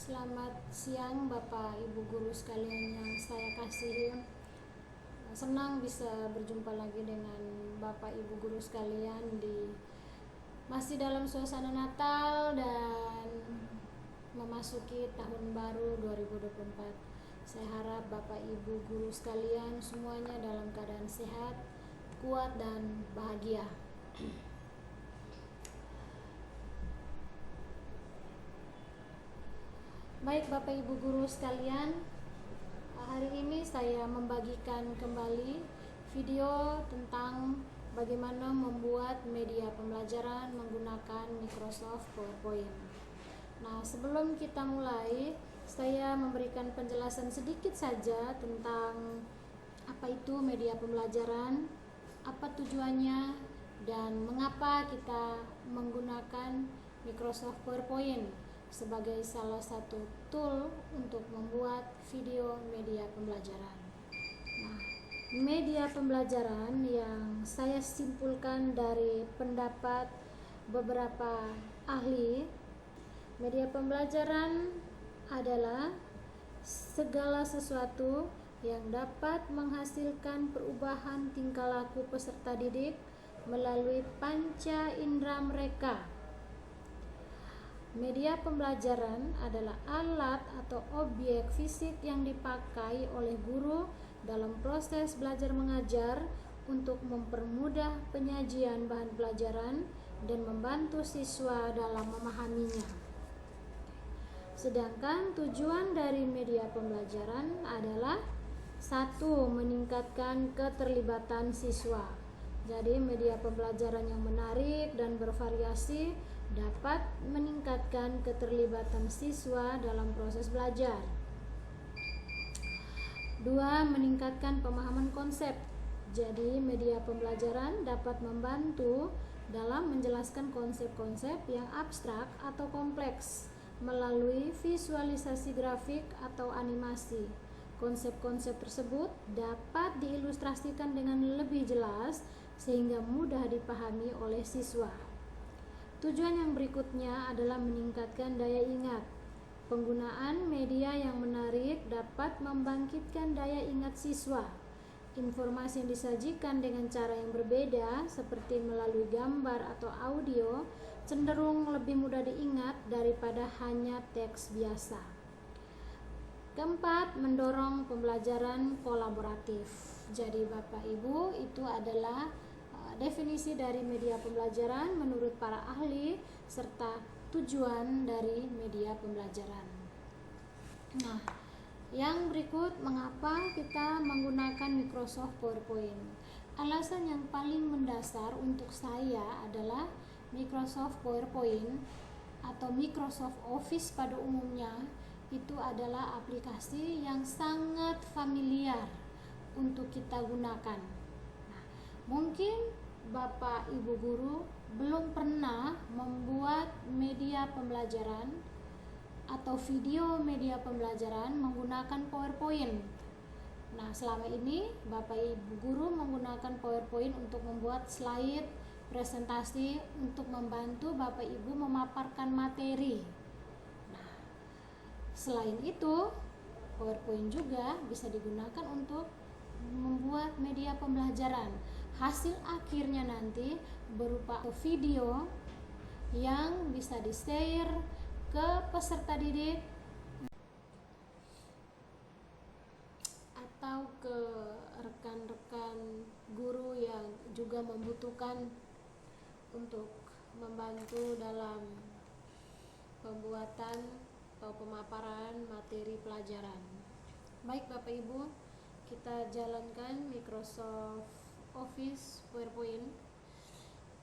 Selamat siang Bapak Ibu guru sekalian yang saya kasihi. Senang bisa berjumpa lagi dengan Bapak Ibu guru sekalian masih dalam suasana Natal dan memasuki tahun baru 2024. Saya harap Bapak Ibu guru sekalian semuanya dalam keadaan sehat, kuat dan bahagia. Baik Bapak Ibu guru sekalian, hari ini saya membagikan kembali video tentang bagaimana membuat media pembelajaran menggunakan Microsoft PowerPoint. Nah, sebelum kita mulai, saya memberikan penjelasan sedikit saja tentang apa itu media pembelajaran, apa tujuannya, dan mengapa kita menggunakan Microsoft PowerPoint sebagai salah satu tool untuk membuat video media pembelajaran. Nah, media pembelajaran yang saya simpulkan dari pendapat beberapa ahli, media pembelajaran adalah segala sesuatu yang dapat menghasilkan perubahan tingkah laku peserta didik melalui panca indera mereka. Media pembelajaran adalah alat atau objek fisik yang dipakai oleh guru dalam proses belajar mengajar untuk mempermudah penyajian bahan pelajaran dan membantu siswa dalam memahaminya. Sedangkan tujuan dari media pembelajaran adalah 1. Meningkatkan keterlibatan siswa. Jadi media pembelajaran yang menarik dan bervariasi dapat meningkatkan keterlibatan siswa dalam proses belajar. 2. Meningkatkan pemahaman konsep. Jadi media pembelajaran dapat membantu dalam menjelaskan konsep-konsep yang abstrak atau kompleks melalui visualisasi grafik atau animasi. Konsep-konsep tersebut dapat diilustrasikan dengan lebih jelas sehingga mudah dipahami oleh siswa. Tujuan yang berikutnya adalah meningkatkan daya ingat. Penggunaan media yang menarik dapat membangkitkan daya ingat siswa. Informasi yang disajikan dengan cara yang berbeda seperti melalui gambar atau audio cenderung lebih mudah diingat daripada hanya teks biasa. Keempat, mendorong pembelajaran kolaboratif. Jadi Bapak Ibu, itu adalah definisi dari media pembelajaran menurut para ahli serta tujuan dari media pembelajaran. Nah, yang berikut mengapa kita menggunakan Microsoft PowerPoint. Alasan yang paling mendasar untuk saya adalah Microsoft PowerPoint atau Microsoft Office pada umumnya itu adalah aplikasi yang sangat familiar untuk kita gunakan. Nah, mungkin Bapak Ibu guru belum pernah membuat media pembelajaran atau video media pembelajaran menggunakan PowerPoint. Nah, selama ini Bapak Ibu guru menggunakan PowerPoint untuk membuat slide presentasi untuk membantu Bapak Ibu memaparkan materi. Nah, selain itu, PowerPoint juga bisa digunakan untuk membuat media pembelajaran. Hasil akhirnya nanti berupa video yang bisa di-share ke peserta didik atau ke rekan-rekan guru yang juga membutuhkan untuk membantu dalam pembuatan atau pemaparan materi pelajaran. Baik Bapak Ibu, kita jalankan Microsoft Office PowerPoint.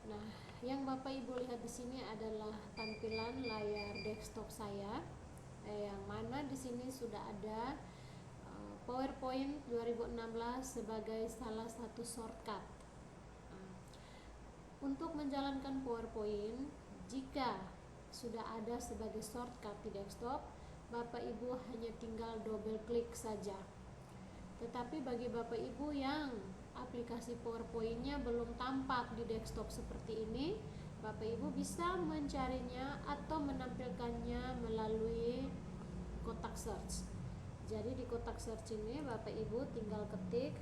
Nah, yang Bapak Ibu lihat di sini adalah tampilan layar desktop saya, yang mana di sini sudah ada PowerPoint 2016 sebagai salah satu shortcut. Untuk menjalankan PowerPoint, jika sudah ada sebagai shortcut di desktop, Bapak Ibu hanya tinggal double klik saja. Tetapi bagi Bapak Ibu yang aplikasi PowerPoint-nya belum tampak di desktop seperti ini, Bapak Ibu bisa mencarinya atau menampilkannya melalui kotak search. Jadi di kotak search ini Bapak Ibu tinggal ketik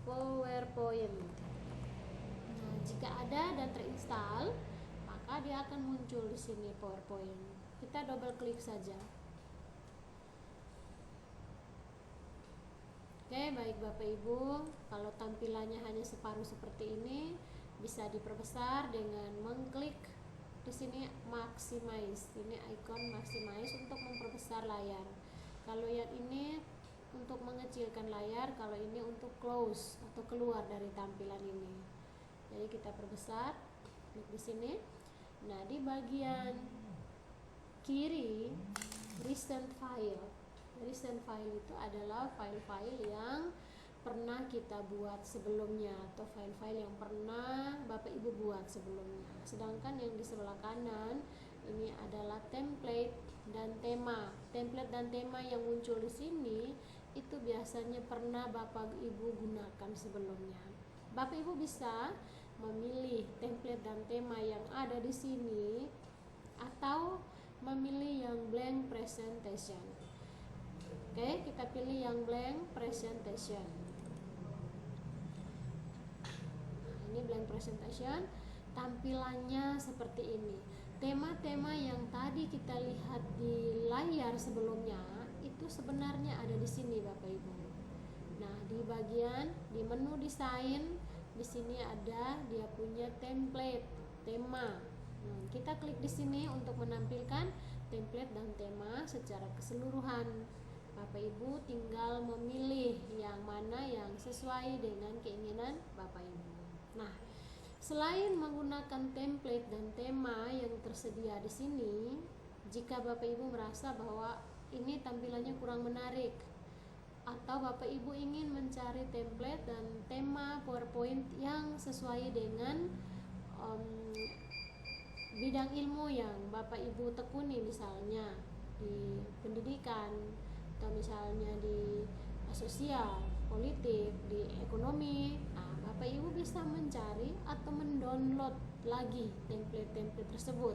PowerPoint. Nah, jika ada dan terinstall, maka dia akan muncul di sini PowerPoint. Kita double klik saja. Oke, baik Bapak Ibu, kalau tampilannya hanya separuh seperti ini, bisa diperbesar dengan mengklik di sini maximize. Ini icon maximize untuk memperbesar layar. Kalau yang ini untuk mengecilkan layar, kalau ini untuk close atau keluar dari tampilan ini. Jadi kita perbesar, klik di sini. Nah, di bagian kiri recent file. Recent file itu adalah file-file yang pernah kita buat sebelumnya atau file-file yang pernah Bapak Ibu buat sebelumnya. Sedangkan yang di sebelah kanan ini adalah template dan tema. Template dan tema yang muncul di sini itu biasanya pernah Bapak Ibu gunakan sebelumnya. Bapak Ibu bisa memilih template dan tema yang ada di sini atau memilih yang blank presentation. Oke, kita pilih yang blank presentation. Nah, ini blank presentation, tampilannya seperti ini. Tema-tema yang tadi kita lihat di layar sebelumnya itu sebenarnya ada di sini Bapak Ibu. Nah, di bagian di menu desain di sini ada dia punya template, tema. Kita klik di sini untuk menampilkan template dan tema secara keseluruhan. Bapak Ibu tinggal memilih yang mana yang sesuai dengan keinginan Bapak Ibu. Nah, selain menggunakan template dan tema yang tersedia di sini, jika Bapak Ibu merasa bahwa ini tampilannya kurang menarik atau Bapak Ibu ingin mencari template dan tema PowerPoint yang sesuai dengan bidang ilmu yang Bapak Ibu tekuni, misalnya di pendidikan atau misalnya di sosial, politik, di ekonomi. Nah, Bapak Ibu bisa mencari atau mendownload lagi template-template tersebut.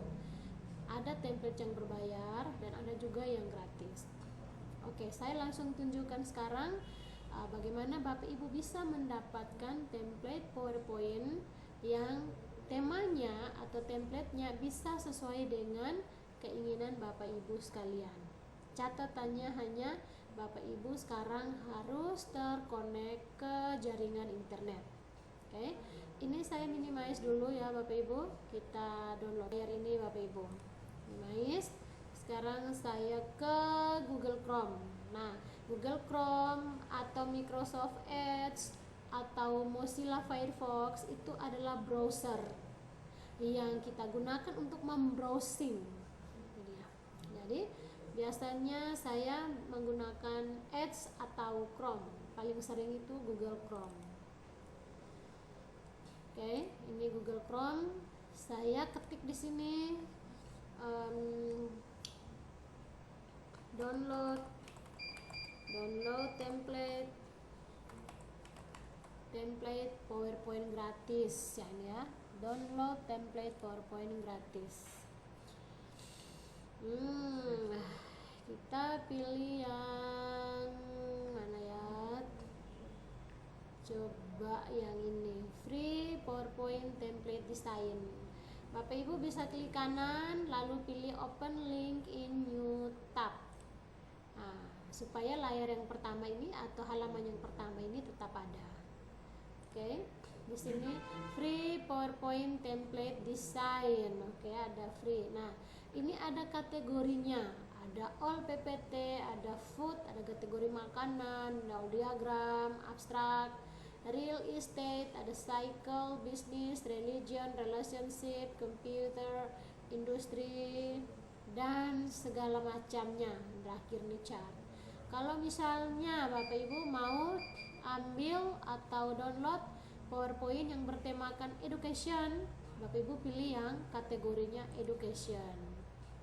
Ada template yang berbayar dan ada juga yang gratis. Oke, saya langsung tunjukkan sekarang bagaimana Bapak Ibu bisa mendapatkan template PowerPoint yang temanya atau templatenya bisa sesuai dengan keinginan Bapak Ibu sekalian. Catatannya hanya Bapak Ibu sekarang harus terkonek ke jaringan internet. Oke, ini saya minimize dulu ya Bapak Ibu. Kita download layar ini Bapak Ibu. Minimize. Sekarang saya ke Google Chrome. Nah, Google Chrome atau Microsoft Edge atau Mozilla Firefox itu adalah browser yang kita gunakan untuk membrowsing. Jadi biasanya saya menggunakan Edge atau Chrome. Paling sering itu Google Chrome. Oke, ini Google Chrome. Saya ketik di sini download template PowerPoint gratis ya, ini ya. Download template PowerPoint gratis. Kita pilih yang mana ya? Coba yang ini, free PowerPoint template design. Bapak Ibu bisa klik kanan lalu pilih open link in new tab. Nah, supaya layar yang pertama ini atau halaman yang pertama ini tetap ada. Oke, di sini free PowerPoint template design. Oke, ada free. Nah, ini ada kategorinya. Ada all PPT, ada food, ada kategori makanan, ada diagram, abstrak, real estate, ada cycle, business, religion, relationship, computer, industri, dan segala macamnya. Terakhir nih chart. Kalau misalnya Bapak Ibu mau ambil atau download PowerPoint yang bertemakan education, Bapak Ibu pilih yang kategorinya education.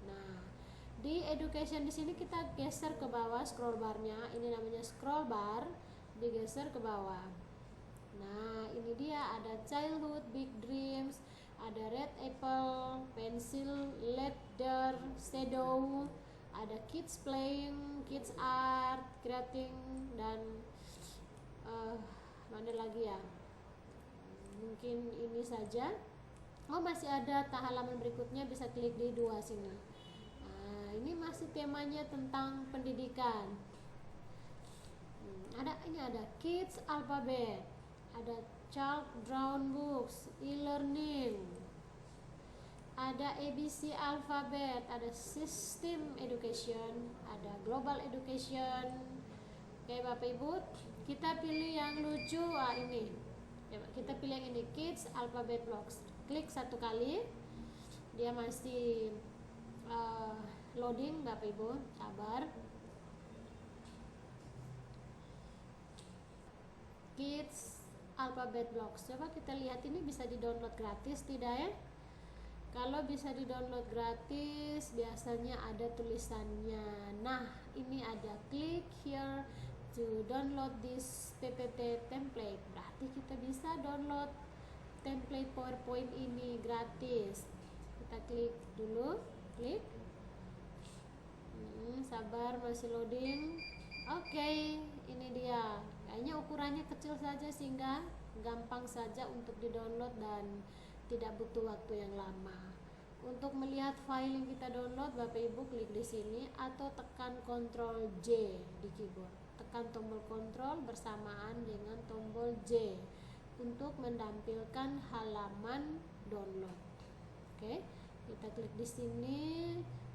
Nah, di education di sini kita geser ke bawah scroll barnya, ini namanya scroll bar, digeser ke bawah. Nah, ini dia ada childhood big dreams, ada red apple, pencil, leather, shadow, ada kids playing, kids art, creating, dan mana lagi ya, mungkin ini saja. Oh, masih ada halaman berikutnya, bisa klik di 2 sini. Nah, ini masih temanya tentang pendidikan. Ini ada kids alphabet, ada child drawn books, e-learning, ada ABC alphabet, ada system education, ada global education. Oke Bapak Ibu, kita pilih yang lucu. Ini kita pilih yang ini, kids alphabet blocks. Klik 1 kali, dia masih loading Bapak Ibu, sabar. Kids alphabet blocks, coba kita lihat, ini bisa di download gratis tidak ya? Kalau bisa di download gratis, biasanya ada tulisannya. Nah, ini ada click here to download this PPT template. Berarti kita bisa download template PowerPoint ini gratis. Kita klik dulu, klik. Sabar, masih loading. Oke, ini dia. Kayaknya ukurannya kecil saja sehingga gampang saja untuk di-download dan tidak butuh waktu yang lama. Untuk melihat file yang kita download, Bapak Ibu klik di sini atau tekan Ctrl J di keyboard. Tekan tombol Ctrl bersamaan dengan tombol J untuk mendampilkan halaman download. Oke, kita klik di sini.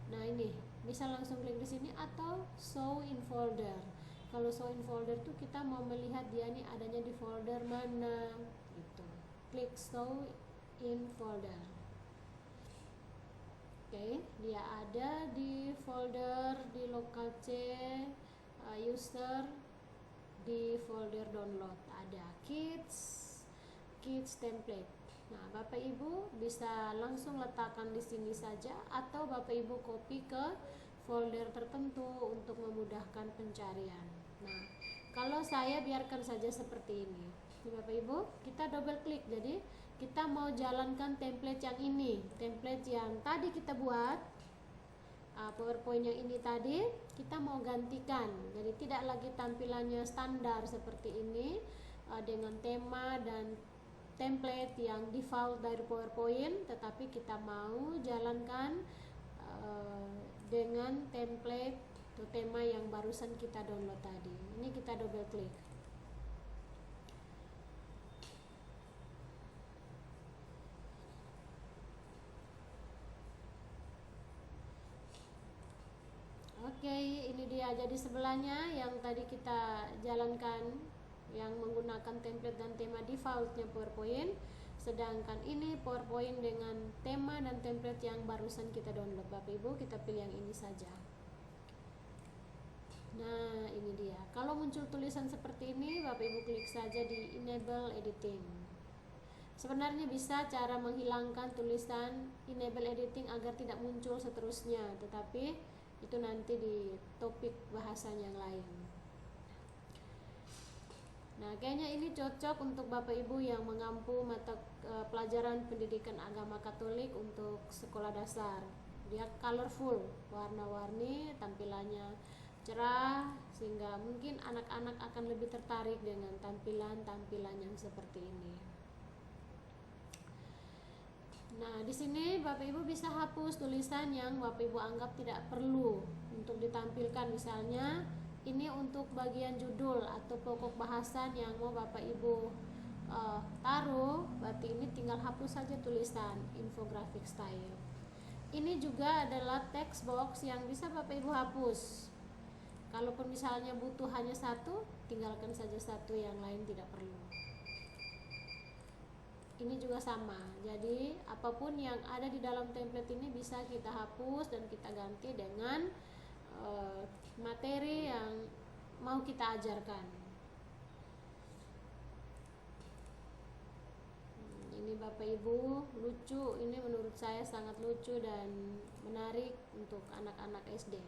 Nah, ini bisa langsung klik di sini atau show in folder. Kalau show in folder tuh kita mau melihat dia nih adanya di folder mana gitu. Klik show in folder. Oke, dia ada di folder di local C, user, di folder download ada kids template. Nah, Bapak Ibu bisa langsung letakkan di sini saja atau Bapak Ibu copy ke folder tertentu untuk memudahkan pencarian. Nah, kalau saya biarkan saja seperti ini. Bapak Ibu, kita double klik. Jadi kita mau jalankan template yang ini, template yang tadi kita buat, PowerPoint yang ini tadi kita mau gantikan. Jadi tidak lagi tampilannya standar seperti ini dengan tema dan template yang default dari PowerPoint, tetapi kita mau jalankan dengan template atau tema yang barusan kita download tadi. Ini kita double klik. Oke, ini dia. Jadi sebelahnya yang tadi kita jalankan yang menggunakan template dan tema defaultnya PowerPoint, sedangkan ini PowerPoint dengan tema dan template yang barusan kita download. Bapak Ibu, kita pilih yang ini saja. Nah, ini dia. Kalau muncul tulisan seperti ini, Bapak Ibu klik saja di enable editing. Sebenarnya bisa cara menghilangkan tulisan enable editing agar tidak muncul seterusnya, tetapi itu nanti di topik bahasan yang lain. Nah, kayaknya ini cocok untuk Bapak Ibu yang mengampu mata pelajaran pendidikan agama Katolik untuk sekolah dasar. Dia colorful, warna-warni, tampilannya cerah, sehingga mungkin anak-anak akan lebih tertarik dengan tampilan-tampilan yang seperti ini. Nah, di sini Bapak Ibu bisa hapus tulisan yang Bapak Ibu anggap tidak perlu untuk ditampilkan. Misalnya, ini untuk bagian judul atau pokok bahasan yang mau Bapak Ibu taruh, berarti ini tinggal hapus saja tulisan infographic style. Ini juga adalah text box yang bisa Bapak Ibu hapus. Kalaupun misalnya butuh hanya satu, tinggalkan saja satu, yang lain tidak perlu. Ini juga sama, jadi apapun yang ada di dalam template ini bisa kita hapus dan kita ganti dengan materi yang mau kita ajarkan. Ini Bapak Ibu, lucu, ini menurut saya sangat lucu dan menarik untuk anak-anak SD.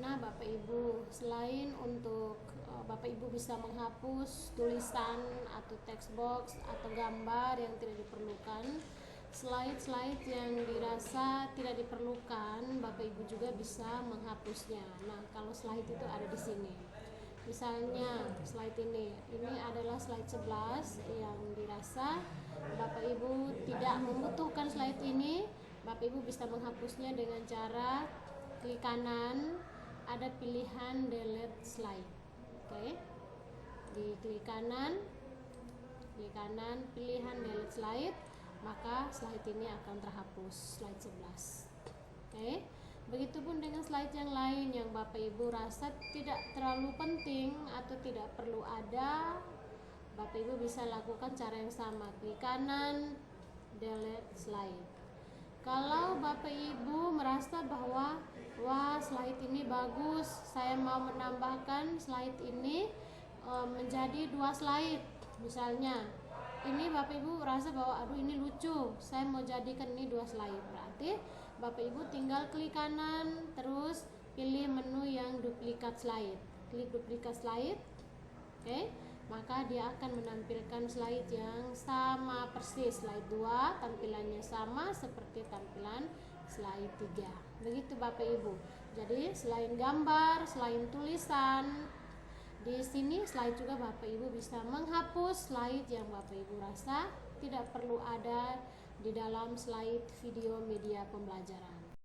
Nah, Bapak Ibu, selain untuk Bapak Ibu bisa menghapus tulisan atau text box atau gambar yang tidak diperlukan. Slide-slide yang dirasa tidak diperlukan, Bapak Ibu juga bisa menghapusnya. Nah, kalau slide itu ada di sini. Misalnya slide ini adalah slide 11 yang dirasa Bapak Ibu tidak membutuhkan slide ini. Bapak Ibu bisa menghapusnya dengan cara klik kanan, ada pilihan delete slide. Oke. Di klik kanan pilihan delete slide, maka slide ini akan terhapus, slide 11. Oke. Begitupun dengan slide yang lain yang Bapak Ibu rasa tidak terlalu penting atau tidak perlu ada, Bapak Ibu bisa lakukan cara yang sama, klik kanan delete slide. Kalau Bapak Ibu merasa bahwa wah, slide ini bagus, saya mau menambahkan slide ini menjadi 2 slide. Misalnya ini Bapak Ibu rasa bahwa aduh ini lucu, saya mau jadikan ini 2 slide. Berarti Bapak Ibu tinggal klik kanan, terus pilih menu yang duplikat slide, klik duplikat slide. Oke, maka dia akan menampilkan slide yang sama persis, slide 2 tampilannya sama seperti tampilan slide 3. Begitu Bapak Ibu. Jadi selain gambar, selain tulisan, di sini slide juga Bapak Ibu bisa menghapus slide yang Bapak Ibu rasa tidak perlu ada di dalam slide video media pembelajaran.